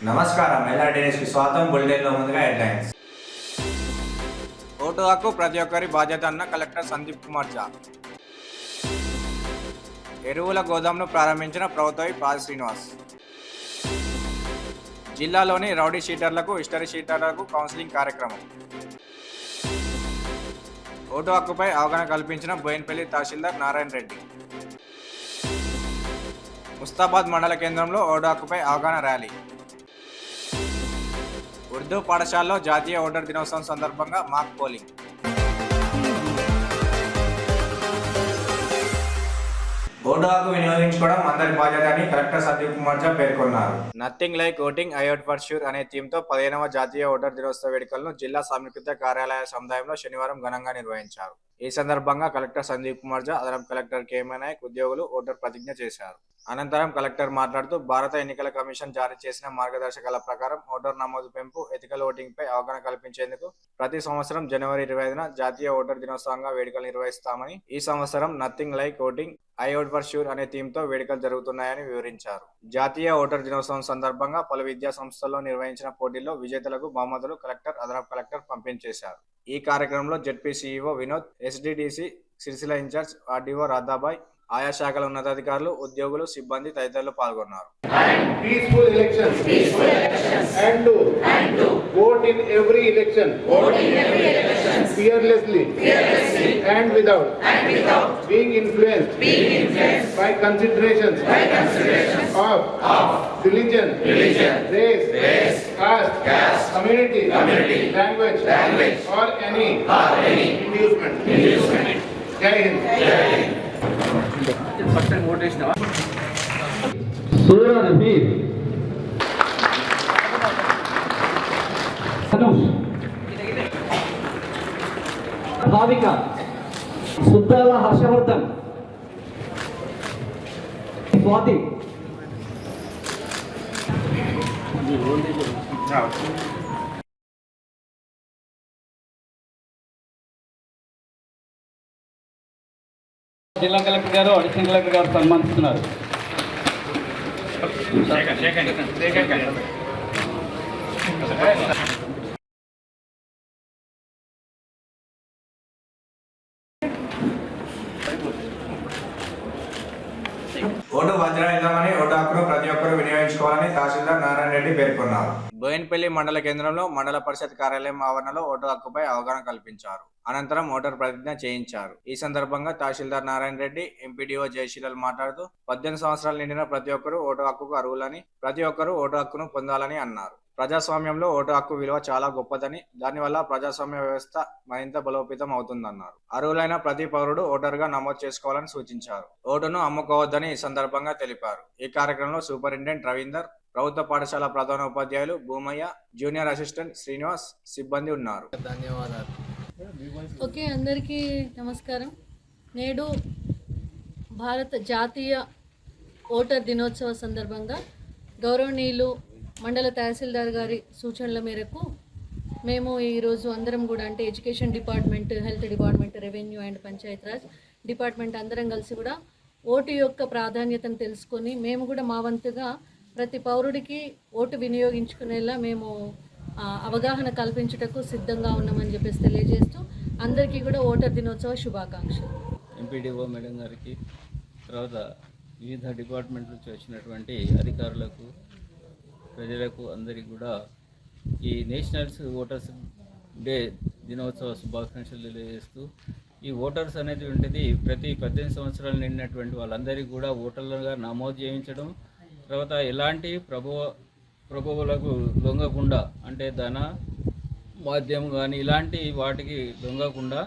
నమస్కారం ఎల్ఆర్టీఎస్కి స్వాగతం. బులెటిన్లో ముందుగా హెడ్లైన్స్. ఓటు హక్కు ప్రతి ఒక్కరి బాధ్యత అన్న కలెక్టర్ సందీప్ కుమార్ ఝా. ఎరువుల గోదాంను ప్రారంభించిన ప్రభుత్వ పాల్ శ్రీనివాస్. జిల్లాలోని రౌడీ షీటర్లకు హిస్టరీ షీటర్లకు కౌన్సిలింగ్ కార్యక్రమం. ఓటు హక్కుపై అవగాహన కల్పించిన బోయిన్పల్లి తహసీల్దార్ నారాయణ రెడ్డి. ముస్తాబాద్ మండల కేంద్రంలో ఓటు హక్కుపై అవగాహన ర్యాలీ. ఉర్దూ పాఠశాలలో జాతీయ ఓటర్ దినోత్సవం సందర్భంగా మాక్ పోలింగ్. ఓటు హక్కు వినియోగించుకోవడం అందరి బాధ్యత అని కలెక్టర్ సందీప్ కుమార్ ఝా పేర్కొన్నారు. Nothing like voting, I vote for sure అనే థీమ్తో 15వ జాతీయ ఓటర్ దినోత్సవ వేడుకలను జిల్లా సమీకృత కార్యాలయ సముదాయంలో శనివారం ఘనంగా నిర్వహించారు. ఈ సందర్భంగా కలెక్టర్ సందీప్ కుమార్ ఝా, అదనపు కలెక్టర్ కేఎంఐ నాయక్ ఉద్యోగులు ఓటర్ ప్రతిజ్ఞ చేశారు. అనంతరం కలెక్టర్ మాట్లాడుతూ భారత ఎన్నికల కమిషన్ జారీ చేసిన మార్గదర్శకాల ప్రకారం ఓటర్ నమోదు పెంపు, ఎథికల్ ఓటింగ్ పై అవగాహన కల్పించేందుకు ప్రతి సంవత్సరం జనవరి 25న జాతీయ ఓటర్ దినోత్సవంగా వేడుకలు నిర్వహిస్తామని, ఈ సంవత్సరం nothing like voting, I vote for sure అనే థీమ్తో వేడుకలు జరుగుతున్నాయని వివరించారు. జాతీయ ఓటర్ దినోత్సవం సందర్భంగా పలు విద్యా సంస్థల్లో నిర్వహించిన పోటీల్లో విజేతలకు బహుమతులు కలెక్టర్, అదనపు కలెక్టర్ పంపిణీ చేశారు. ఈ కార్యక్రమంలో ZP CEO Vinod, SDDC Sircilla in-charge RDO Radhabai, ఆయా శాఖల ఉన్నతాధికారులు, ఉద్యోగులు, సిబ్బంది తదితరులు పాల్గొన్నారు. Peaceful elections and to vote in every election fearlessly and without being influenced by considerations of religion, race, caste, community, language or any inducement. Jai Hind. सूर्य नबीर भाविका सुद्दाला हर्षवर्धन स्वाति జిల్లా collector గారు, additional collector గారు సన్మానిస్తున్నారు. ఓటు వజ్రాయుధమని, ఓటు హక్కును ప్రతి ఒక్కరూ వినియోగించుకోవాలని తహసీల్దార్ నారాయణ రెడ్డి పేర్కొన్నారు. బోయిన్పల్లి మండల కేంద్రంలో మండల పరిషత్ కార్యాలయం ఆవరణలో ఓటు హక్కుపై అవగాహన కల్పించారు. అనంతరం ఓటర్ ప్రతిజ్ఞ చేయించారు. ఈ సందర్భంగా తహసీల్దార్ నారాయణ రెడ్డి, ఎంపీడీఓ జయశీలలు మాట్లాడుతూ 18 సంవత్సరాలు నిండిన ప్రతి ఒక్కరూ ఓటు హక్కుకు అర్హులని, ప్రతి ఒక్కరూ ఓటు హక్కును పొందాలని అన్నారు. ప్రజాస్వామ్యంలో ఓటు హక్కు విలువ చాలా గొప్పదని, దానివల్ల ప్రజాస్వామ్య వ్యవస్థ మరింత బలోపేతం అవుతుందన్నారు. అర్హులైన ప్రతి పౌరుడు ఓటరుగా నమోదు చేసుకోవాలని సూచించారు. ఓటును అమ్ముకోవద్దని ఈ సందర్భంగా తెలిపారు. ఈ కార్యక్రమంలో సూపరింటెండెంట్ రవీందర్, ప్రభుత్వ పాఠశాల ప్రధాన ఉపాధ్యాయులు భూమయ్య, జూనియర్ అసిస్టెంట్ శ్రీనివాస్, సిబ్బంది ఉన్నారు. ధన్యవాదాలు. ఓకే, అందరికీ నమస్కారం. నేడు భారత జాతీయ ఓటర్ దినోత్సవ సందర్భంగా గౌరవనీయులు మండల తహసీల్దార్ గారి సూచనల మేరకు మేము ఈరోజు అందరం కూడా, అంటే education department, health department, revenue and Panchayati Raj department అందరం కలిసి కూడా ఓటు యొక్క ప్రాధాన్యతను తెలుసుకొని మేము కూడా మా వంతుగా ప్రతి పౌరుడికి ఓటు వినియోగించుకునేలా మేము అవగాహన కల్పించుటకు సిద్ధంగా ఉన్నామని చెప్పేసి తెలియజేస్తూ అందరికీ కూడా ఓటర్ దినోత్సవ శుభాకాంక్షలు. ఎంపీడీఓ మేడం గారికి, తర్వాత వివిధ డిపార్ట్మెంట్ నుంచి వచ్చినటువంటి అధికారులకు, ప్రజలకు అందరికీ కూడా ఈ నేషనల్స్ ఓటర్స్ డే దినోత్సవ శుభాకాంక్షలు తెలియజేస్తూ, ఈ ఓటర్స్ అనేది ఉంటుంది ప్రతి 18 సంవత్సరాలు నిండినటువంటి వాళ్ళందరికీ కూడా ఓటర్లుగా నమోదు చేయించడం, తర్వాత ఎలాంటి ప్రభువులకు లొంగకుండా, అంటే ధన మాధ్యమం కానీ ఇలాంటి వాటికి లొంగకుండా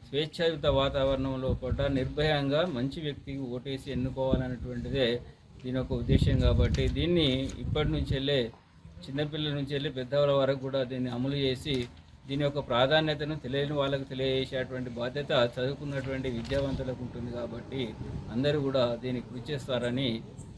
స్వేచ్ఛాయుత వాతావరణంలో కూడా నిర్భయంగా మంచి వ్యక్తికి ఓటేసి ఎన్నుకోవాలనేటువంటిదే దీని యొక్క ఉద్దేశం. కాబట్టి దీన్ని ఇప్పటి నుంచి వెళ్ళే చిన్నపిల్లల నుంచి వెళ్ళి పెద్దవాళ్ళ వరకు కూడా దీన్ని అమలు చేసి దీని యొక్క ప్రాధాన్యతను తెలియని వాళ్ళకు తెలియజేసేటువంటి బాధ్యత చదువుకున్నటువంటి విద్యావంతులకు ఉంటుంది. కాబట్టి అందరూ కూడా దీనికి కృషి చేస్తారని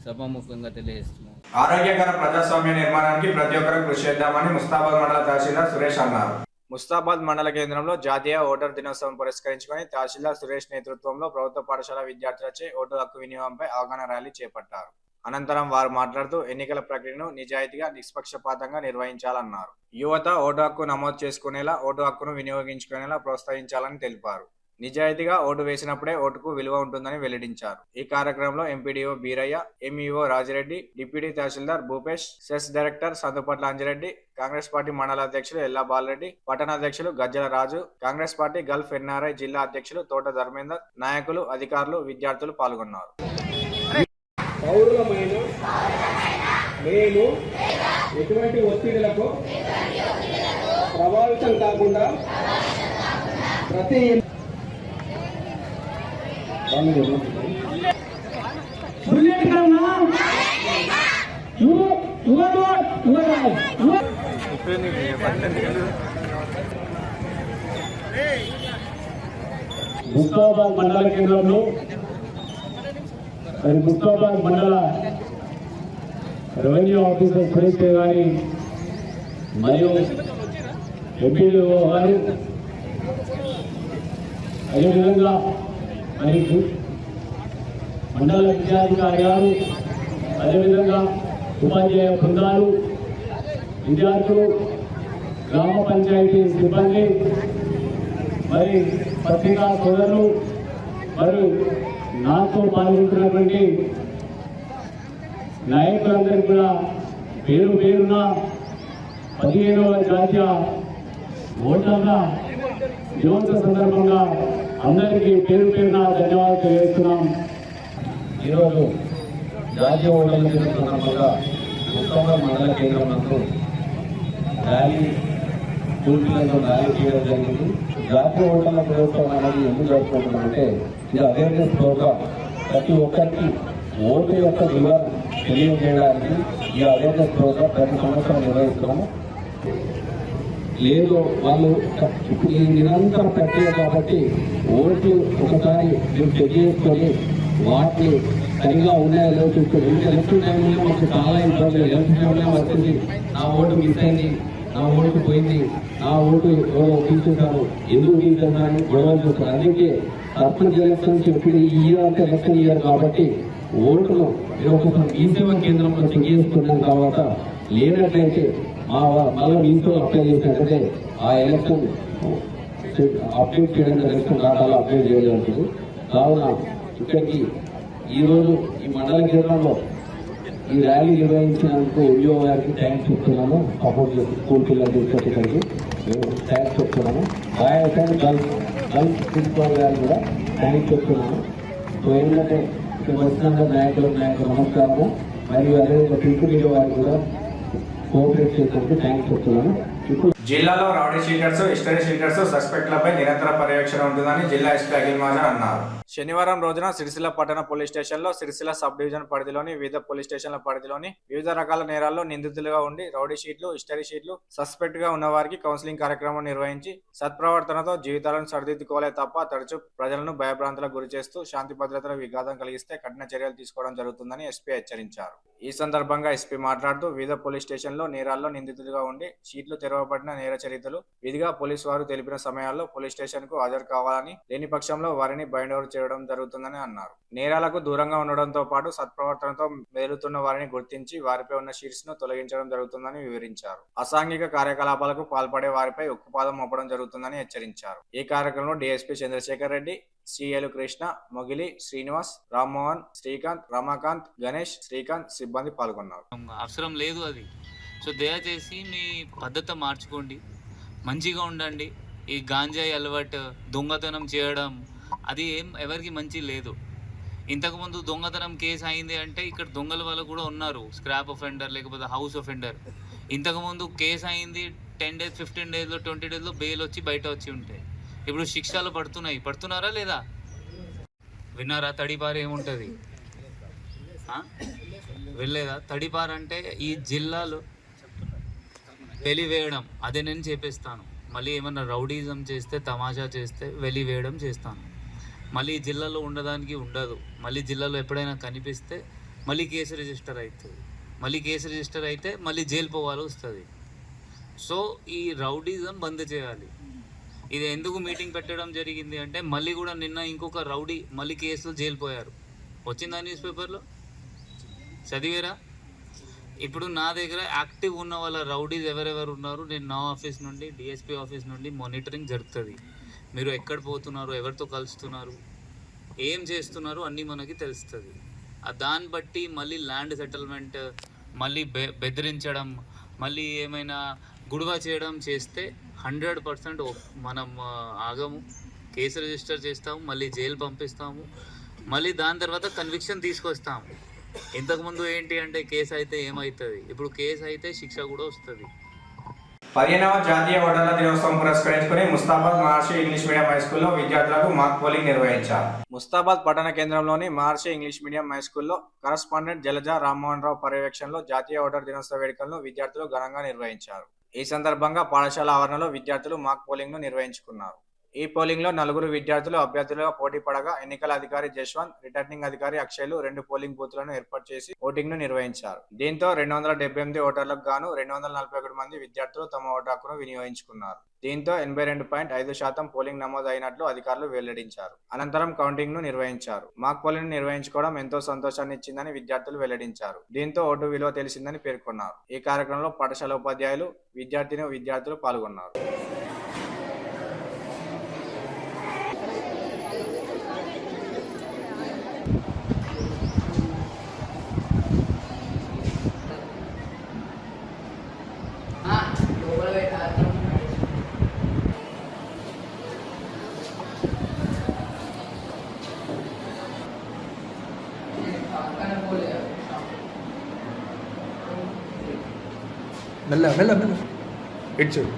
సభాముఖంగా తెలియజేస్తున్నాం. ఆరోగ్యకర ప్రజాస్వామ్య నిర్మాణానికి ప్రతి ఒక్కరూ కృషి చేద్దామని ముస్తాబాద్ మండల తహసీల్దార్ సురేష్ అన్నారు. ముస్తాబాద్ మండల కేంద్రంలో జాతీయ ఓటర్ దినోత్సవం పురస్కరించుకొని తహసీల్దార్ సురేష్ నేతృత్వంలో ప్రభుత్వ పాఠశాల విద్యార్థులచే ఓటు హక్కు వినియోగంపై అవగాహన ర్యాలీ చేపట్టారు. అనంతరం వారు మాట్లాడుతూ ఎన్నికల ప్రక్రియను నిజాయితీగా నిష్పక్షపాతంగా నిర్వహించాలన్నారు. యువత ఓటు హక్కు నమోదు చేసుకునేలా, ఓటు హక్కును వినియోగించుకునేలా ప్రోత్సహించాలని తెలిపారు. నిజాయితీగా ఓటు వేసినప్పుడే ఓటుకు విలువ ఉంటుందని వెల్లడించారు. ఈ కార్యక్రమంలో MPDO Beeraiah, MEO Rajireddy, deputy tahsildar Bhupesh, cess director Sandupatla Anjireddy, Congress party మండల అధ్యక్షులు ఎల్లా బాలరెడ్డి, పట్టణాధ్యక్షులు Gajjala Raju, Congress party Gulf NRI జిల్లా అధ్యక్షులు తోట ధర్మేందర్, నాయకులు, అధికారులు, విద్యార్థులు పాల్గొన్నారు. పౌరులమైన మేము ఎటువంటి ఒత్తిడులకు ప్రభావితం కాకుండా ప్రతి ముస్తాబాద్ మండల కేంద్రంలో ముస్తాబాద్ మండల రెవెన్యూ ఆఫీసర్ సురేష్ గారి మరియు ఎంపీడీఓ గారు అదేవిధంగా మరి మండల విద్యాధికారి గారు, అదేవిధంగా ఉపాధ్యాయ బృందాలు, విద్యార్థులు, గ్రామ పంచాయతీ సిబ్బంది, మరి పత్రికా సోదరులు, మరియు నాతో పాల్గొంటున్నటువంటి నాయకులందరికీ కూడా పేరు పేరున 15వ జాతీయ ఓటర్ల దినోత్సవ సందర్భంగా అందరికీ పేరు పేరున ధన్యవాదాలు తెలియజేస్తున్నాం. ఈరోజు జాతీయ ఓటర్ల దినోత్సవ సందర్భంగా ముస్తాబాద్ మండల కేంద్రం నందు ర్యాలీ పూర్తిలో ర్యాలీ చేయడం జరిగింది. జాతీయ ఓటర్ల దినోత్సవం అనేది ఎందుకు జరుపుకుంటున్నామంటే ఇది అవేర్నెస్ ప్రోగ్రామ్. ప్రతి ఒక్కరికి ఓటు యొక్క విలువ తెలియజేయడానికి ఈ అవేర్నెస్ ప్రోగ్రామ్ ప్రతి సంవత్సరం నిర్వహిస్తున్నాము. లేదు వాళ్ళు ఇప్పుడు ఈ నిరంతర ప్రక్రియ కాబట్టి ఓట్లు ఒకసారి మేము చెక్ చేసుకొని వాటిని సరిగా ఉన్నాయో లేదో చూసుకోండి. ఎలక్షన్ టైంలో మాకు చాలా ఇబ్బంది. ఎలక్షన్ టైంలో వచ్చింది, నా ఓటు మిస్ అయింది, నా ఓటు పోయింది, నా ఓటు ఎవరో తీసుకుంటారు, ఎందుకు తీసుకుంటారని గొడవలు చూస్తారు. అందుకే సర్పంచ్ ఎలక్షన్స్ ఇప్పుడు ఈ ఇయర్ అంటే ఎలక్షన్ ఇయర్ కాబట్టి ఓటును ఒకసారి ఈ సేవా కేంద్రంలో చెక్ చేసుకున్నాం. తర్వాత లేనట్లయితే మళ్ళీ మీతో అప్లై చేసినట్లయితే ఆ ఎలక్షన్ అప్డేట్ చేయడం ఎలక్షన్ డేటాలో అప్డేట్ చేయడం జరుగుతుంది. కావున ఇక్కడికి ఈరోజు ఈ మండల కేంద్రంలో ఈ ర్యాలీ నిర్వహించినందుకు ఎంఈఓ గారికి థ్యాంక్స్ చెప్తున్నాము. సపోర్ట్ చేసి స్కూల్ పిల్లలు తీసుకొచ్చి ఇక్కడికి మేము థ్యాంక్స్ చెప్తున్నాము. బాయ్స్ అండ్ గర్ల్స్ ప్రిన్సిపాల్ గారికి కూడా థ్యాంక్స్ చెప్తున్నాము. సో ఏంటంటే ఇక్కడ వచ్చిన నాయకులకు నమస్కారము. మరియు అదేవిధంగా ప్రింట్ మీడియా వారికి కూడా కోఆపరేట్ చేసినందుకు థ్యాంక్స్ చెప్తున్నాను. జిల్లాలో రౌడీ షీటర్స్, హిస్టరీ షీటర్స్, సస్పెక్ట్లపై నిరంతర పర్యవేక్షణ ఉంటుందని జిల్లా ఎస్పీ అఖిల్ మహాజన్ అన్నారు. శనివారం రోజున సిరిసిల్ల పట్టణ పోలీస్ స్టేషన్లో సిరిసిల్ల సబ్ డివిజన్ పరిధిలోని వివిధ పోలీస్ స్టేషన్ల పరిధిలోని వివిధ రకాల నేరాల్లో నిందితులుగా ఉండి రౌడీ షీట్లు, హిస్టరీ షీట్లు, సస్పెక్ట్ గా ఉన్న వారికి కౌన్సిలింగ్ కార్యక్రమం నిర్వహించి సత్ప్రవర్తనతో జీవితాలను సరిదిద్దుకోలే తప్ప తరచూ ప్రజలను భయభ్రాంతులకు గురి చేస్తూ శాంతి భద్రతల విఘాతం కలిగిస్తే కఠిన చర్యలు తీసుకోవడం జరుగుతుందని ఎస్పీ హెచ్చరించారు. ఈ సందర్భంగా ఎస్పీ మాట్లాడుతూ వివిధ పోలీస్ స్టేషన్లో నేరాల్లో నిందితులుగా ఉండి షీట్లు తెరవబడిన నేర చరిత్రలు విధిగా పోలీసు వారు తెలిపిన సమయాల్లో పోలీస్ స్టేషన్ కు హాజరు కావాలని, లేని పక్షంలో వారిని బైండ్ ఓవర్ చేయడం జరుగుతుందని అన్నారు. నేరాలకు దూరంగా ఉండడంతో పాటు సత్ప్రవర్తనతో మెదులుతున్న వారిని గుర్తించి వారిపై ఉన్న షీట్స్ ను తొలగించడం జరుగుతుందని వివరించారు. అసాంఘిక కార్యకలాపాలకు పాల్పడే వారిపై ఉక్కుపాదం మోపడం జరుగుతుందని హెచ్చరించారు. ఈ కార్యక్రమంలో డీఎస్పీ చంద్రశేఖర్ రెడ్డి, సిఎల్ కృష్ణ, మొగిలి, శ్రీనివాస్, రామ్మోహన్, శ్రీకాంత్, రమాకాంత్, గణేష్, శ్రీకాంత్ సిబ్బంది పాల్గొన్నారు. అవసరం లేదు అది. సో దయచేసి మీ పద్ధతి మార్చుకోండి, మంచిగా ఉండండి. ఈ గాంజాయి అలవాటు, దొంగతనం చేయడం అది ఎవరికి మంచి లేదు. ఇంతకుముందు దొంగతనం కేసు అయింది అంటే ఇక్కడ దొంగల వాళ్ళు కూడా ఉన్నారు, స్క్రాప్ అఫెండర్ లేకపోతే హౌస్ అఫెండర్. ఇంతకుముందు కేసు అయింది 10 days, 15 daysలో, 20 daysలో బెయిల్ వచ్చి బయట వచ్చి ఉంటాయి. ఇప్పుడు శిక్షలు పడుతున్నారా లేదా? విన్నారా? తడిపారు ఏముంటుంది వెళ్ళలేదా? తడిపారు అంటే ఈ జిల్లాలో వెలివేయడం, అదే నేను చేపిస్తాను. మళ్ళీ ఏమన్నా రౌడీజం చేస్తే, తమాషా చేస్తే వెలివేయడం చేస్తాను. మళ్ళీ ఈ జిల్లాలో ఉండడానికి ఉండదు. మళ్ళీ జిల్లాలో ఎప్పుడైనా కనిపిస్తే మళ్ళీ కేసు రిజిస్టర్ అవుతుంది. మళ్ళీ కేసు రిజిస్టర్ అయితే మళ్ళీ జైలు పోవాలి వస్తుంది. సో ఈ రౌడీజం బంద్ చేయాలి. ఇది ఎందుకు మీటింగ్ పెట్టడం జరిగింది అంటే మళ్ళీ కూడా నిన్న ఇంకొక రౌడీ మళ్ళీ కేసులో జైలు పోయారు. వచ్చిందా న్యూస్ పేపర్లో? చదివేరా? ఇప్పుడు నా దగ్గర యాక్టివ్ ఉన్న వాళ్ళ రౌడీస్ ఎవరెవరు ఉన్నారు, నేను నా ఆఫీస్ నుండి డిఎస్పీ ఆఫీస్ నుండి మానిటరింగ్ జరుగుతుంది. మీరు ఎక్కడ పోతున్నారు, ఎవరితో కలుస్తున్నారు, ఏం చేస్తున్నారు అన్నీ మనకి తెలుస్తుంది. దాన్ని బట్టి మళ్ళీ ల్యాండ్ సెటిల్మెంట్, మళ్ళీ బెదిరించడం, మళ్ళీ ఏమైనా గుడివా చేయడం చేస్తే 100% మనం ఆగము, కేసు రిజిస్టర్ చేస్తాము, మళ్ళీ జైలు పంపిస్తాము, మళ్ళీ దాని తర్వాత కన్విక్షన్ తీసుకొస్తాము. ఇంతకుముందు ఏంటి అంటే కేసు అయితే ఏమవుతుంది, ఇప్పుడు కేసు అయితే శిక్ష కూడా వస్తుంది. 15వ జాతీయ ఓటర్ల దినోత్సవం పురస్కరించుకుని ముస్తాబాద్ మహర్షి ఇంగ్లీష్ మీడియం హై స్కూల్లో విద్యార్థులకు మాక్ పోలింగ్ నిర్వహించారు. ముస్తాబాద్ పట్టణ కేంద్రంలోని మహర్షి ఇంగ్లీష్ మీడియం హై స్కూల్లో కరస్పాండెంట్ జలజ రామ్మోహన్ రావు పర్యవేక్షణలో జాతీయ ఓటర్ దినోత్సవ వేడుకలను విద్యార్థులు ఘనంగా నిర్వహించారు. ఈ సందర్భంగా పాఠశాల ఆవరణలో విద్యార్థులు మాక్ పోలింగ్ ను నిర్వహించుకున్నారు. ఈ పోలింగ్ లో 4 విద్యార్థులు అభ్యర్థులుగా పోటీ పడగా ఎన్నికల అధికారి జశ్వంత్, రిటర్నింగ్ అధికారి అక్షయ్లు 2 పోలింగ్ బూత్లను ఏర్పాటు చేసి ఓటింగ్ ను నిర్వహించారు. దీంతో 278 ఓటర్లకు గాను 241 మంది విద్యార్థులు తమ ఓటు హక్కును వినియోగించుకున్నారు. దీంతో 82.5% పోలింగ్ నమోదు అయినట్లు అధికారులు వెల్లడించారు. అనంతరం కౌంటింగ్ ను నిర్వహించారు. మాక్ పోలింగ్ నిర్వహించుకోవడం ఎంతో సంతోషాన్ని ఇచ్చిందని విద్యార్థులు వెల్లడించారు. దీంతో ఓటు విలువ తెలిసిందని పేర్కొన్నారు. ఈ కార్యక్రమంలో పాఠశాల ఉపాధ్యాయులు, విద్యార్థులు పాల్గొన్నారు. మెల్ల ఇటు చూడు.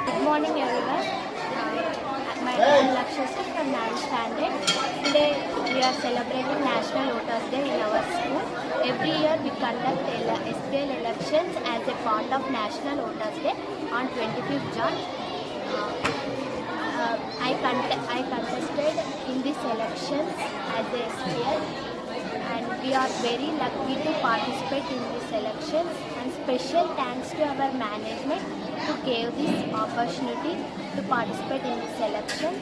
Good morning everyone. My name is Lakshya from 9th standard. Today we are celebrating National Voters Day in our school. Every year we conduct SPL elections as a part of National Voters Day on 25th June. I contested in these elections as a SPL and we are very lucky to participate in these elections, and special thanks to our management who gave this opportunity to participate in these elections.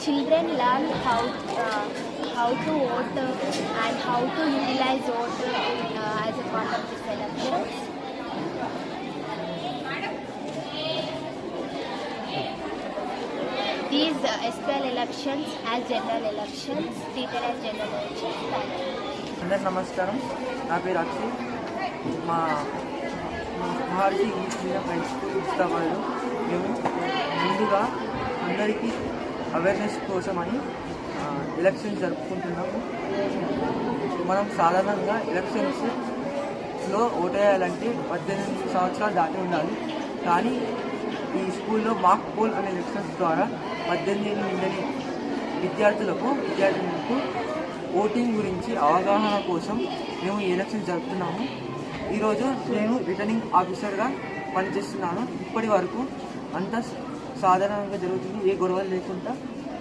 Children learn how to vote and how to utilize vote as a part of these elections. These SPL elections as general elections, treated as general elections. Thank you. అందరికి నమస్కారం. నా పేరు అక్షయ్. మా మహర్షి English medium high school ముస్తాబాద్లో మేము ముందుగా అందరికీ awareness కోసమని elections జరుపుకుంటున్నాము. మనం సాధారణంగా ఎలక్షన్స్లో ఓటేయాలంటే 18 సంవత్సరాలు దాటి ఉండాలి. కానీ ఈ స్కూల్లో మాక్ పోల్ అనే ఎలక్షన్స్ ద్వారా 18 నిండని విద్యార్థులకు ఓటింగ్ గురించి అవగాహన కోసం మేము ఈ ఎలక్షన్ జరుపుతున్నాము. ఈరోజు నేను రిటర్నింగ్ ఆఫీసర్గా పనిచేస్తున్నాను. ఇప్పటి వరకు అంతా సాధారణంగా జరుగుతుంది, ఏ గొడవలు లేకుండా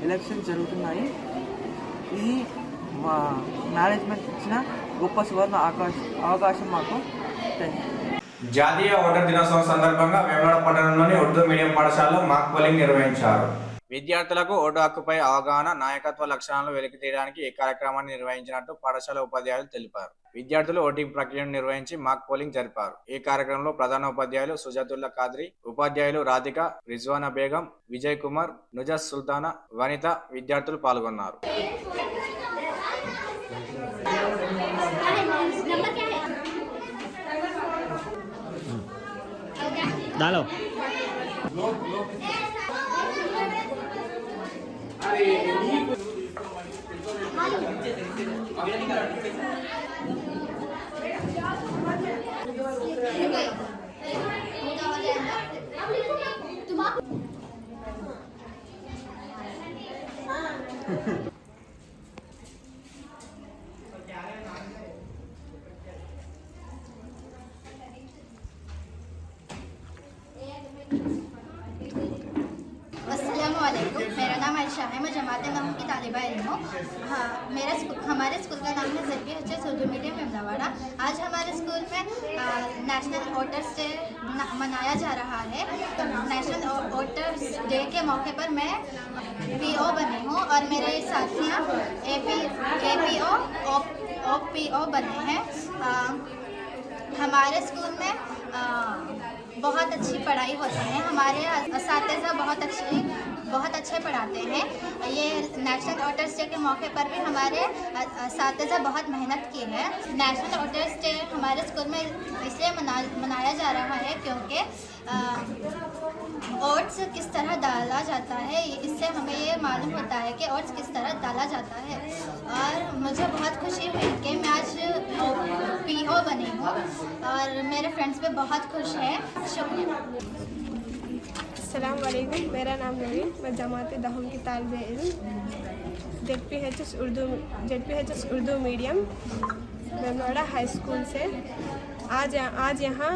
ఎలక్షన్స్ జరుగుతున్నాయి. ఇది మా మేనేజ్మెంట్ ఇచ్చిన గొప్ప సువర్ణ అవకాశం మాకు. Thank you. జాతీయ ఓటర్ దినోత్సవం సందర్భంగా వేములవాడ పట్టణంలోని ఉర్దూ మీడియం పాఠశాలలో మాక్ పోలింగ్ నిర్వహించారు. విద్యార్థులకు ఓటు హక్కుపై అవగాహన, నాయకత్వ లక్షణాలను వెలికి తీయడానికి ఈ కార్యక్రమాన్ని నిర్వహించినట్టు పాఠశాల ఉపాధ్యాయులు తెలిపారు. విద్యార్థులు ఓటింగ్ ప్రక్రియను నిర్వహించి మాక్ పోలింగ్ జరిపారు. ఈ కార్యక్రమంలో ప్రధాన ఉపాధ్యాయులు సుజాతుల్లా ఖాద్రి, ఉపాధ్యాయులు రాధిక, రిజ్వానా బేగం, విజయ్ కుమార్, నుజస్ సుల్తానా, వనిత విద్యార్థులు పాల్గొన్నారు. अस्सलामुअलैकुम, मेरा नाम आयशा है। मैं जमात नहूम की तालिबा इल्म हूँ। हाँ, हमारे स्कूल का नाम है ZPHS उर्दू मीडियम इमदावाड़ा। आज हमारे स्कूल में नेशनल वोटर्स डे मनाया जा रहा है। तो नेशनल वोटर्स डे के मौके पर मैं PO बनी हूँ और मेरे साथियाँ APO OPO बने हैं। हमारे स्कूल में बहुत अच्छी पढ़ाई होती है। हमारे असातिज़ा बहुत अच्छे पढ़ाते हैं। ये नेशनल वोटर्स डे के मौके पर भी हमारे असातिज़ा बहुत मेहनत की है। नेशनल वोटर्स डे हमारे स्कूल में इसलिए मनाया जा रहा है क्योंकि ओट्स किस तरह डाला जाता है, इससे हमें ये मालूम होता है कि ओट्स किस तरह डाला जाता है। और मुझे बहुत खुशी हुई कि मैं आज PO बनी हूँ और मेरे फ्रेंड्स भी बहुत खुश हैं। शुक्रिया। अस्सलाम वालेकुम, मेरा नाम नवीन, मैं जमात दहम की तालिब इल्म ZPHS Urdu medium Memnada high school से आज यहाँ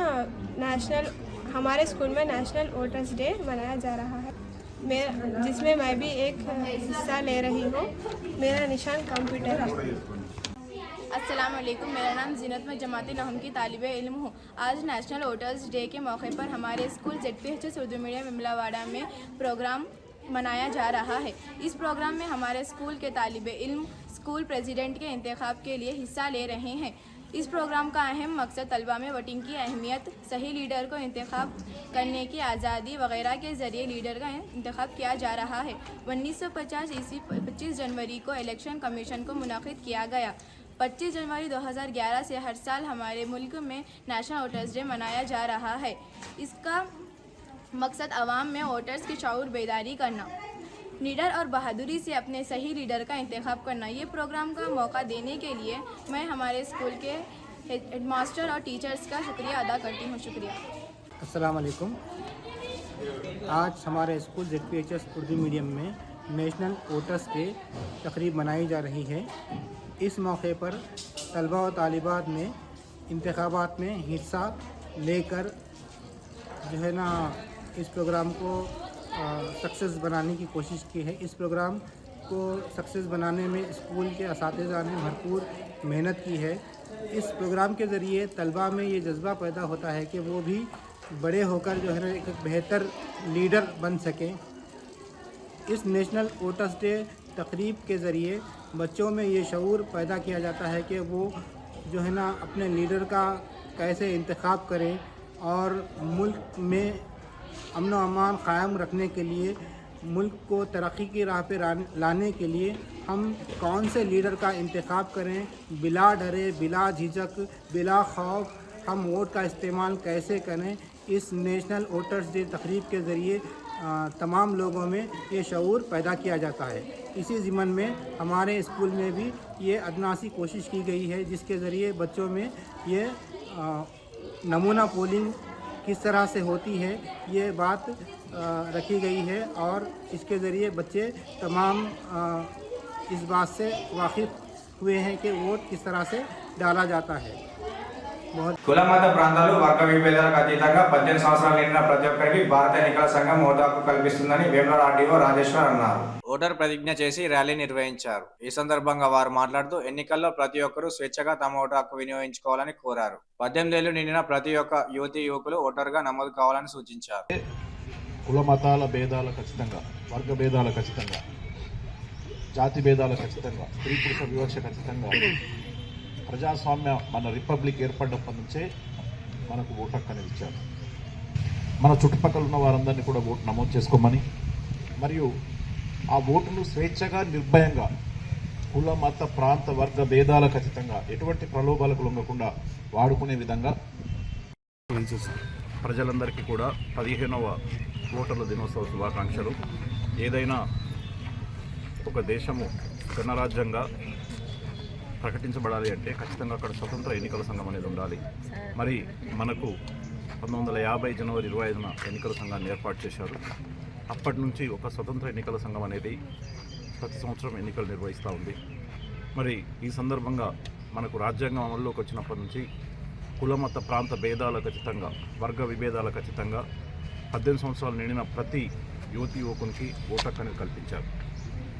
हमारे स्कूल में नेशनल वोटर्स डे मनाया जा रहा है, जिसमें मैं भी एक हिस्सा ले रही हूँ। मेरा निशान कंप्यूटर है। अस्सलाम वालेकुम, मेरा नाम जीनत, मैं जमात नहूम की तालिब इल्म हूँ। आज नेशनल वोटर्स डे के मौके पर हमारे स्कूल ZPHS उर्दू मीडियम इमलावाड़ा में प्रोग्राम मनाया जा रहा है। इस प्रोग्राम में हमारे स्कूल के तालिब इल्म स्कूल प्रेसिडेंट के इंतखाब के लिए हिस्सा ले रहे हैं। इस प्रोग्राम का अहम मकसद तलबा में वोटिंग की अहमियत, सही लीडर को इंतखाब करने की आज़ादी वगैरह के ज़रिए लीडर का इंतखाब किया जा रहा है। 1950 ईस्वी 25 जनवरी को इलेक्शन कमीशन को मुनक़िद किया गया। 25 जनवरी 2011 से हर साल हमारे मुल्क में नेशनल वोटर्स डे मनाया जा रहा है। इसका मकसद आवाम में वोटर्स की शऊर बेदारी करना, लीडर और बहादुरी से अपने सही लीडर का इंतखाब करना। ये प्रोग्राम का मौका देने के लिए मैं हमारे स्कूल के हेडमास्टर और टीचर्स का शुक्रिया अदा करती हूँ। शुक्रिया। अस्सलाम वालेकुम। आज हमारे स्कूल ZPHS उर्दू मीडियम में नेशनल वोटर्स डे तकरीब मनाई जा रही है। इस मौके पर तलबा और तालिबात ने इंतखाबात में हिस्सा लेकर जो है ना इस प्रोग्राम को सक्सेस बनाने की कोशिश की है। इस प्रोग्राम को सक्सेस बनाने में स्कूल के असातिज़ा ने भरपूर मेहनत की है। इस प्रोग्राम के ज़रिए तलबा में ये जज्बा पैदा होता है कि वो भी बड़े होकर जो है ना एक बेहतर लीडर बन सकें। इस नेशनल वोटर्स डे तकरीब के ज़रिए बच्चों में ये शऊर पैदा किया जाता है कि वो जो है ना अपने लीडर का कैसे इंतखाब करें और मुल्क में अमन व अमान क़ायम रखने के लिए, मुल्क को तरक्की की राह पे लाने के लिए हम कौन से लीडर का इंतखाब करें, बिला डरे, बिला झिझक, बिला खौफ हम वोट का इस्तेमाल कैसे करें। इस नेशनल वोटर्स डे तकरीब के ज़रिए तमाम लोगों में ये शऊर पैदा किया जाता है। इसी ज़िम्मन में हमारे स्कूल में भी ये अदना सी कोशिश की गई है, जिसके ज़रिए बच्चों में ये नमूना पोलिंग किस तरह से होती है ये बात रखी गई है और इसके ज़रिए बच्चे तमाम इस बात से वाकिफ़ हुए हैं कि वोट किस तरह से डाला जाता है। కుల మత ప్రాంతాలు వర్గ విభేదాలకు అతీతంగా 18 సంవత్సరాలు నిండిన ప్రతి ఒక్కరికి భారత ఎన్నికల సంఘం ఓటు హక్కు కల్పిస్తుందని వేములవాడ ఆర్డీఓ రాజేశ్వర్ అన్నారు. ఓటర్ ప్రతిజ్ఞ చేసి ర్యాలీ నిర్వహించారు. ఈ సందర్భంగా వారు మాట్లాడుతూ ఎన్నికల్లో ప్రతి ఒక్కరూ స్వేచ్ఛగా తమ ఓటు హక్కు వినియోగించుకోవాలని కోరారు. 18 ఏళ్లు నిండిన ప్రతి ఒక్క యువతీ యువకులు ఓటర్గా నమోదు కావాలని సూచించారు. కుల మతాల భేదాలు ఖచ్చితంగా, వర్గ భేదాలు ఖచ్చితంగా, జాతి భేదాలు ఖచ్చితంగా, స్త్రీ పురుష వివక్ష ఖచ్చితంగా ప్రజాస్వామ్య మన రిపబ్లిక్ ఏర్పడినప్పటి నుంచే మనకు ఓటు హక్కు అనేది ఇచ్చారు. మన చుట్టుపక్కల ఉన్న వారందరినీ కూడా ఓటు నమోదు చేసుకోమని, మరియు ఆ ఓటును స్వేచ్ఛగా నిర్భయంగా కుల మత ప్రాంత వర్గ భేదాలకు ఖచ్చితంగా ఎటువంటి ప్రలోభాలకు లొంగకుండా వాడుకునే విధంగా ప్రజలందరికీ కూడా 15వ ఓటర్ల దినోత్సవ శుభాకాంక్షలు. ఏదైనా ఒక దేశము గణరాజ్యంగా ప్రకటించబడాలి అంటే ఖచ్చితంగా అక్కడ స్వతంత్ర ఎన్నికల సంఘం అనేది ఉండాలి. మరి మనకు 1950 జనవరి 25న ఎన్నికల సంఘాన్ని ఏర్పాటు చేశారు. అప్పటి నుంచి ఒక స్వతంత్ర ఎన్నికల సంఘం అనేది ప్రతి సంవత్సరం ఎన్నికలు నిర్వహిస్తూ ఉంది. మరి ఈ సందర్భంగా మనకు రాజ్యాంగం అమల్లోకి వచ్చినప్పటి నుంచి కుల మత ప్రాంత భేదాల ఖచ్చితంగా, వర్గ విభేదాల ఖచ్చితంగా 18 సంవత్సరాలు నిండిన ప్రతి యువతి యువకునికి ఓటు హక్కు అనేది కల్పించారు.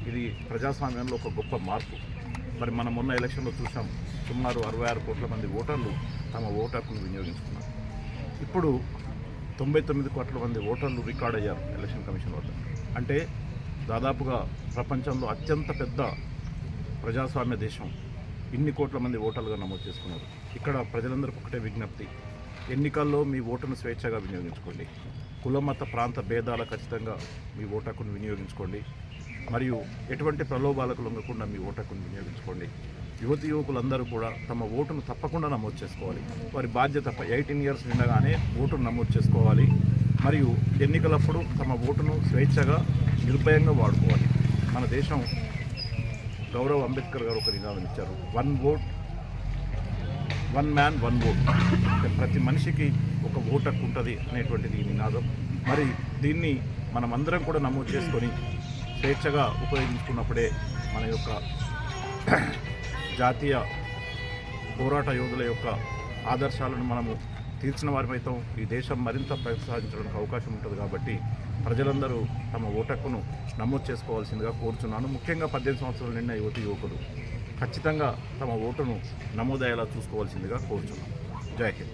ఇది ప్రజాస్వామ్యంలో ఒక గొప్ప మార్పు. మరి మనం మొన్న ఎలక్షన్లో చూసాం, సుమారు 66 కోట్ల మంది ఓటర్లు తమ ఓటు హక్కును వినియోగించుకున్నారు. ఇప్పుడు 99 కోట్ల మంది ఓటర్లు రికార్డ్ అయ్యారు ఎలక్షన్ కమిషన్ వద్ద. అంటే దాదాపుగా ప్రపంచంలో అత్యంత పెద్ద ప్రజాస్వామ్య దేశం ఇన్ని కోట్ల మంది ఓటర్లుగా నమోదు చేసుకున్నారు. ఇక్కడ ప్రజలందరికీ ఒకటే విజ్ఞప్తి, ఎన్నికల్లో మీ ఓటును స్వేచ్ఛగా వినియోగించుకోండి. కుల మత ప్రాంత భేదాలు ఖచ్చితంగా మీ ఓటు హక్కును వినియోగించుకోండి. మరియు ఎటువంటి ప్రలోభాలకు లొంగకుండా మీ ఓటు హక్కును వినియోగించుకోండి. యువతి యువకులందరూ కూడా తమ ఓటును తప్పకుండా నమోదు చేసుకోవాలి. వారి బాధ్యత 18 ఇయర్స్ నిండగానే ఓటును నమోదు చేసుకోవాలి. మరియు ఎన్నికలప్పుడు తమ ఓటును స్వేచ్ఛగా నిర్భయంగా వాడుకోవాలి. మన దేశం గౌరవ్ అంబేద్కర్ గారు ఒక నినాదం ఇచ్చారు, 1 vote 1 man 1 vote. అంటే ప్రతి మనిషికి ఒక ఓటు హక్కు ఉంటుంది అనేటువంటిది ఈ నినాదం. మరి దీన్ని మనమందరం కూడా నమోదు చేసుకొని స్వేచ్ఛగా ఉపయోగించుకున్నప్పుడే మన యొక్క జాతీయ పోరాట యోధుల యొక్క ఆదర్శాలను మనము తీర్చిన వారిపైతాం. ఈ దేశం మరింత ప్రోత్సహించడానికి అవకాశం ఉంటుంది. కాబట్టి ప్రజలందరూ తమ ఓటు హక్కును నమోదు చేసుకోవాల్సిందిగా కోరుచున్నాను. ముఖ్యంగా 18 సంవత్సరాలు నిండిన యువతి యువకులు ఖచ్చితంగా తమ ఓటును నమోదయ్యేలా చూసుకోవాల్సిందిగా కోరుచున్నాను. జై హింద్.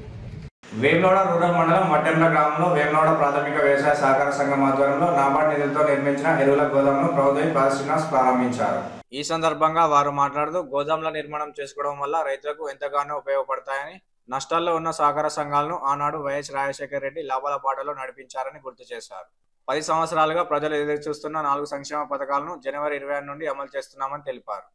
వేములవాడ రూరల్ మండలం మట్టెంల గ్రామంలో వేములవాడ ప్రాథమిక వ్యవసాయ సహకార సంఘం ఆధ్వర్యంలో నాబార్డ్ నిధులతో నిర్మించిన ఎరువుల గోదాంను ప్రభుత్వ శ్రీనివాస్ ప్రారంభించారు. ఈ సందర్భంగా వారు మాట్లాడుతూ గోదాంల నిర్మాణం చేసుకోవడం వల్ల రైతులకు ఎంతగానో ఉపయోగపడతాయని, నష్టాల్లో ఉన్న సహకార సంఘాలను ఆనాడు వైఎస్ రాజశేఖర రెడ్డి లాభాల బాటలో నడిపించారని గుర్తు చేశారు. 10 సంవత్సరాలుగా ప్రజలు ఎదురుచూస్తున్న 4 సంక్షేమ పథకాలను జనవరి 26 నుండి అమలు చేస్తున్నామని తెలిపారు.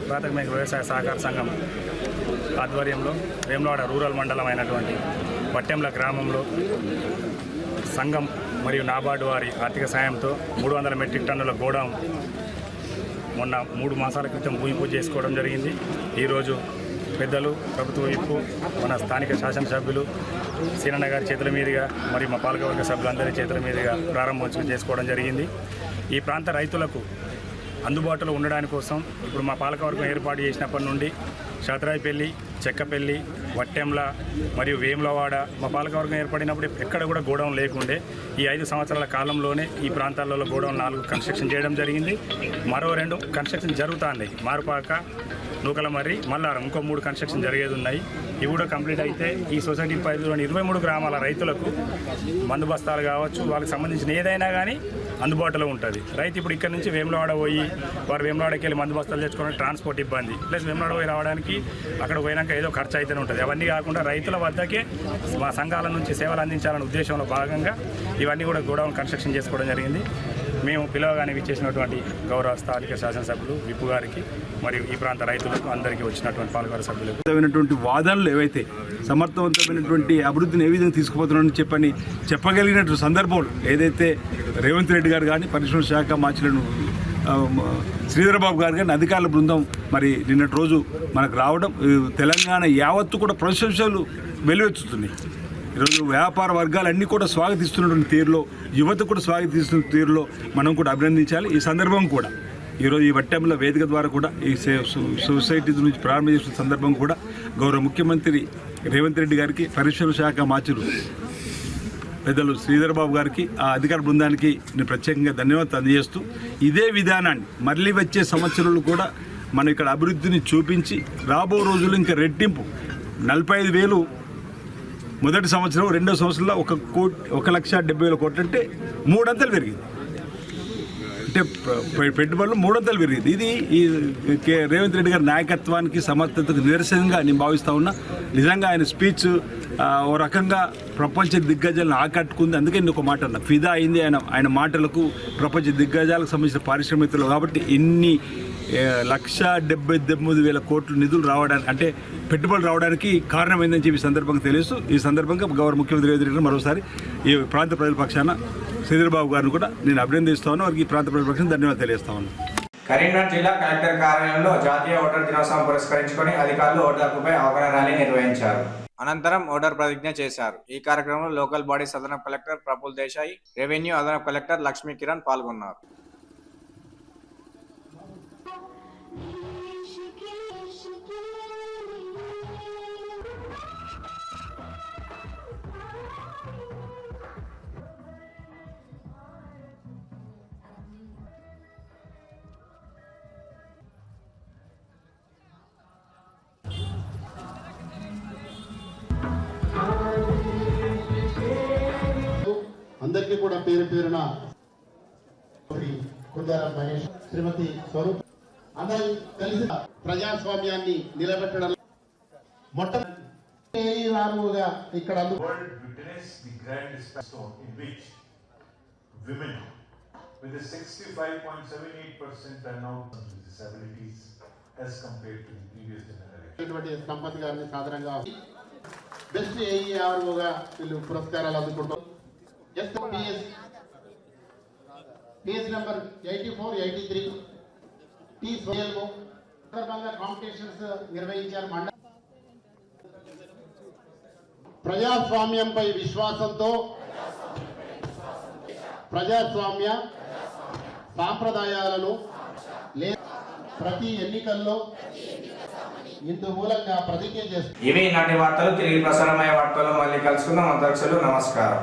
ప్రాథమిక వ్యవసాయ సహకార సంఘం ఆధ్వర్యంలో వేములవాడ రూరల్ మండలం అయినటువంటి పట్టెంల గ్రామంలో సంఘం మరియు నాబార్డు వారి ఆర్థిక సాయంతో 300 మెట్రిక్ టన్నుల గోడౌన్ మొన్న 3 మాసాల క్రితం భూమి పూజ చేసుకోవడం జరిగింది. ఈరోజు పెద్దలు, ప్రభుత్వ విప్పు, మన స్థానిక శాసనసభ్యులు సీనన్న గారి చేతుల మీదుగా మరియు మా పాలకవర్గ సభ్యులందరి చేతుల మీదుగా ప్రారంభోత్సవం చేసుకోవడం జరిగింది. ఈ ప్రాంత రైతులకు అందుబాటులో ఉండడానికి కోసం ఇప్పుడు మా పాలకవర్గం ఏర్పాటు చేసినప్పటి నుండి శాతరాయిపల్లి, చెక్కపల్లి, వట్టెంల మరియు వేములవాడ మా పాలకవర్గం ఏర్పడినప్పుడు ఎక్కడ కూడా గోడౌన్ లేకుండే. ఈ 5 సంవత్సరాల కాలంలోనే ఈ ప్రాంతాలలో గోడౌన్ 4 కన్స్ట్రక్షన్ చేయడం జరిగింది. మరో 2 కన్స్ట్రక్షన్ జరుగుతుంది. మారుపాక, నూకలమర్రి, మల్లారం ఇంకో 3 కన్స్ట్రక్షన్ జరిగేది ఉన్నాయి. ఇవి కూడా కంప్లీట్ అయితే ఈ సొసైటీ పరిధిలోని 23 గ్రామాల రైతులకు మందు బస్తాలు కావచ్చు, వాళ్ళకి సంబంధించిన ఏదైనా కానీ అందుబాటులో ఉంటుంది. రైతు ఇప్పుడు ఇక్కడ నుంచి వేములవాడ పోయి వారు వేములవాడకి వెళ్ళి మందు బస్తాలు తెచ్చుకోవడానికి ట్రాన్స్పోర్ట్ ఇబ్బంది, ప్లస్ వేములవాడ పోయి రావడానికి అక్కడ పోయినాక ఏదో ఖర్చు అయితేనే ఉంటుంది. అవన్నీ కాకుండా రైతుల వద్దకే మా సంఘాల నుంచి సేవలు అందించాలనే ఉద్దేశంలో భాగంగా ఇవన్నీ కూడా గోడౌన్ కన్స్ట్రక్షన్ చేసుకోవడం జరిగింది. మేము పిలవగానే ఇచ్చేసినటువంటి గౌరవ స్థానిక శాసనసభ్యులు విప్పు గారికి మరియు ఈ ప్రాంత రైతులకు అందరికీ వచ్చినటువంటి పాలకవర్గ సభ్యులకు వాదనలు ఏవైతే సమర్థవంతమైనటువంటి అభివృద్ధిని ఏ విధంగా తీసుకుపోతున్నారని చెప్పగలిగినటువంటి సందర్భంలో ఏదైతే రేవంత్ రెడ్డి గారు కానీ, పరిశ్రమ శాఖ మార్చులను శ్రీధరబాబు గారు కానీ అధికారుల బృందం మరి నిన్నటి రోజు మనకు రావడం తెలంగాణ యావత్తు కూడా ప్రశంసలు వెలువెచ్చుతున్నాయి. ఈరోజు వ్యాపార వర్గాలన్నీ కూడా స్వాగతిస్తున్నటువంటి తీరులో, యువత కూడా స్వాగతిస్తున్న తీరులో మనం కూడా అభినందించాలి. ఈ సందర్భం కూడా ఈరోజు ఈ వట్టెంల వేదిక ద్వారా కూడా ఈ సొసైటీ నుంచి ప్రారంభం చేసిన సందర్భం కూడా గౌరవ ముఖ్యమంత్రి రేవంత్ రెడ్డి గారికి, పరిశ్రమ శాఖ మార్చులు పెద్దలు శ్రీధరబాబు గారికి, ఆ అధికార బృందానికి నేను ప్రత్యేకంగా ధన్యవాదాలు అందజేస్తూ ఇదే విధానాన్ని మళ్ళీ వచ్చే సంవత్సరాలు కూడా మనం ఇక్కడ అభివృద్ధిని చూపించి రాబో రోజులు ఇంకా రెట్టింపు 45,000 మొదటి సంవత్సరం, రెండో సంవత్సరంలో 1,70,000 కోట్లు అంటే 3 అంతలు పెరిగింది. అంటే పెట్టుబడులు 3 అంతలు పెరిగింది. ఇది ఈ రేవంత్ రెడ్డి గారి నాయకత్వానికి, సమర్థతకు నిరసనగా నేను భావిస్తూ ఉన్నా. నిజంగా ఆయన స్పీచ్ ఓ రకంగా ప్రపంచ దిగ్గజాలను ఆకట్టుకుంది. అందుకే నేను ఒక మాట అన్నా, ఫిదా అయింది ఆయన మాటలకు ప్రపంచ దిగ్గజాలకు సంబంధించిన పారిశ్రామికలు. కాబట్టి ఇన్ని 1,79,000 కోట్లు నిధులు రావడానికి, అంటే పెట్టుబడులు రావడానికి కారణమైందని చెప్పి సందర్భంగా తెలుస్తూ, ఈ సందర్భంగా గౌరవ ముఖ్యమంత్రి రేవంత్ రెడ్డి మరోసారి ఈ ప్రాంత ప్రజల పక్షాన శ్రీధర్బాబు గారిని కూడా నేను అభినందిస్తాను. వారికి ఈ ప్రాంత ప్రతిపక్షం ధన్యవాదాలు తెలియజేస్తాను. కరీంనగర్ జిల్లా కలెక్టర్ కార్యాలయంలో జాతీయ ఓటర్ దినోత్సవం పురస్కరించుకొని అధికారులు ఓటర్ హక్కుపై అవగాహన ర్యాలీ నిర్వహించారు. అనంతరం ఓటర్ ప్రతిజ్ఞ చేశారు. ఈ కార్యక్రమంలో లోకల్ బాడీస్ అదనపు కలెక్టర్ ప్రఫుల్ దేశాయ్, రెవెన్యూ అదనపు కలెక్టర్ లక్ష్మీ కిరణ్ పాల్గొన్నారు. అందరికీ కూడా పేరు పేరున కుందారం మహేష్, శ్రీమతి స్వరూప్ అందరూ కలిసి ప్రజాస్వామ్యాన్ని నిలబెట్టడం మొట్టమొదటిగా ఇక్కడ with a 65.78% turnout of disabilities as compared to the previous generation. Sampath గారిని సాధారణంగా బెస్ట్ ఏఈఆర్ఓగా వీళ్ళు పురస్కారాలు అందుకుంటారు. పేజ్ నెంబర్ 84, 83 టీ సోయల్మో సందర్భంగా కాంపిటీషన్స్ నిర్వహించారు. ప్రజాస్వామ్యంపై విశ్వాసంతో ప్రజాస్వామ్య సాంప్రదాయాలను ప్రతి ఎన్నికల్లో ఇందు మూలంగా ప్రతిజ్ఞ చేస్తారు. ఇవి నాటి వార్తలు. తిరిగి ప్రసారమయ్యే వార్తల్లో మళ్ళీ కలుసుకుందాం. అంతవరకు నమస్కారం.